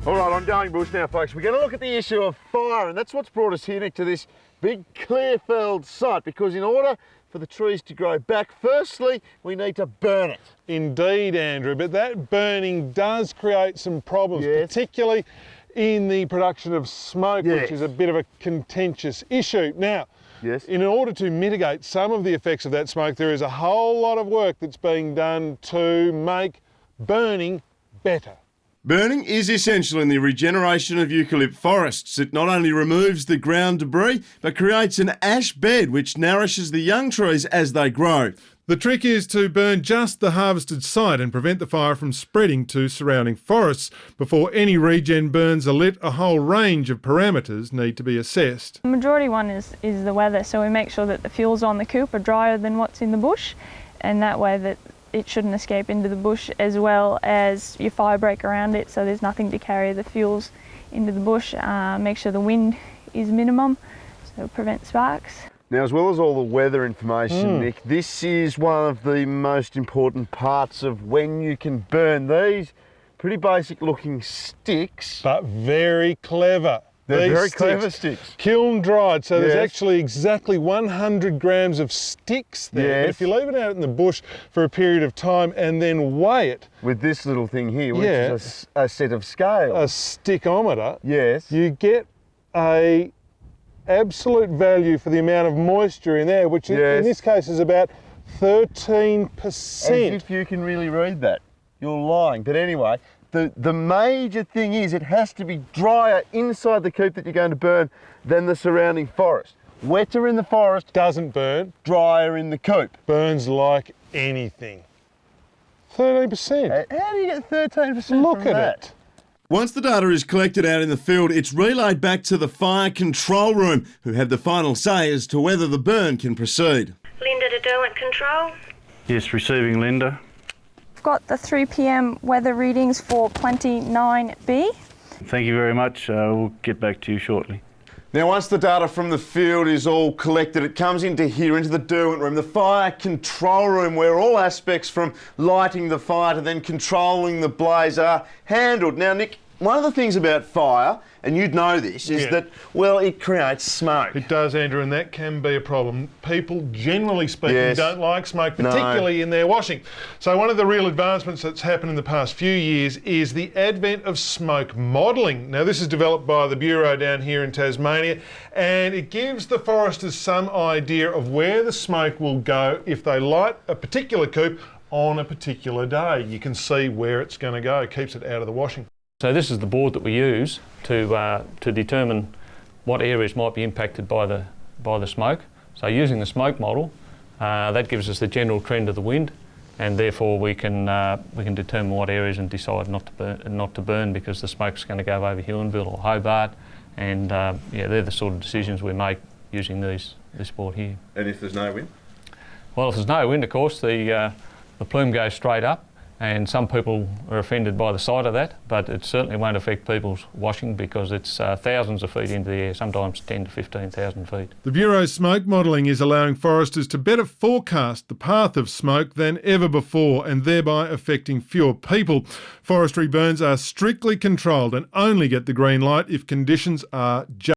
All right, ongoing bush now, folks. We're going to look at the issue of fire, and that's what's brought us here, Nick, to this big clear-felled site, because in order for the trees to grow back, firstly, we need to burn it. Indeed, Andrew, but that burning does create some problems, particularly in the production of smoke, which is a bit of a contentious issue. Now, in order to mitigate some of the effects of that smoke, there is a whole lot of work that's being done to make burning better. Burning is essential in the regeneration of eucalypt forests. It not only removes the ground debris, but creates an ash bed which nourishes the young trees as they grow. The trick is to burn just the harvested site and prevent the fire from spreading to surrounding forests. Before any regen burns are lit, a whole range of parameters need to be assessed. The majority one is the weather, so we make sure that the fuels on the coop are drier than what's in the bush, and that way that it shouldn't escape into the bush, as well as your fire break around it, so there's nothing to carry the fuels into the bush. Make sure the wind is minimum, so prevent sparks. Now, as well as all the weather information, Nick, this is one of the most important parts of when you can burn these pretty basic looking sticks. But very clever. They're very clever sticks. Kiln dried, so there's actually exactly 100 grams of sticks there. But if you leave it out in the bush for a period of time and then weigh it. With this little thing here, which is a set of scales. A stickometer. Yes. You get a absolute value for the amount of moisture in there, which in this case is about 13%. As if you can really read that. You're lying. But anyway, the major thing is it has to be drier inside the coop that you're going to burn than the surrounding forest. Wetter in the forest doesn't burn. Drier in the coop. Burns like anything. 13%. How do you get 13% Look from at that? it. Once the data is collected out in the field, it's relayed back to the fire control room, who have the final say as to whether the burn can proceed. Linda to Derwent Control. Yes, receiving Linda. I've got the 3 p.m. weather readings for Plenty 9B. Thank you very much. We'll get back to you shortly. Now, once the data from the field is all collected, it comes into here, into the Derwent room, the fire control room, where all aspects from lighting the fire to then controlling the blaze are handled. Now, Nick, one of the things about fire, and you'd know this, is that, well, it creates smoke. It does, Andrew, and that can be a problem. People, generally speaking, don't like smoke, particularly in their washing. So one of the real advancements that's happened in the past few years is the advent of smoke modelling. Now, this is developed by the Bureau down here in Tasmania, and it gives the foresters some idea of where the smoke will go if they light a particular coop on a particular day. You can see where it's going to go. It keeps it out of the washing. So this is the board that we use to determine what areas might be impacted by the smoke. So using the smoke model, that gives us the general trend of the wind, and therefore we can determine what areas and decide not to burn because the smoke's going to go over Huonville or Hobart, and they're the sort of decisions we make using this board here. And if there's no wind? Well, if there's no wind, of course, the plume goes straight up. And some people are offended by the sight of that, but it certainly won't affect people's washing because it's thousands of feet into the air, sometimes 10 to 15,000 feet. The Bureau's smoke modelling is allowing foresters to better forecast the path of smoke than ever before, and thereby affecting fewer people. Forestry burns are strictly controlled and only get the green light if conditions are just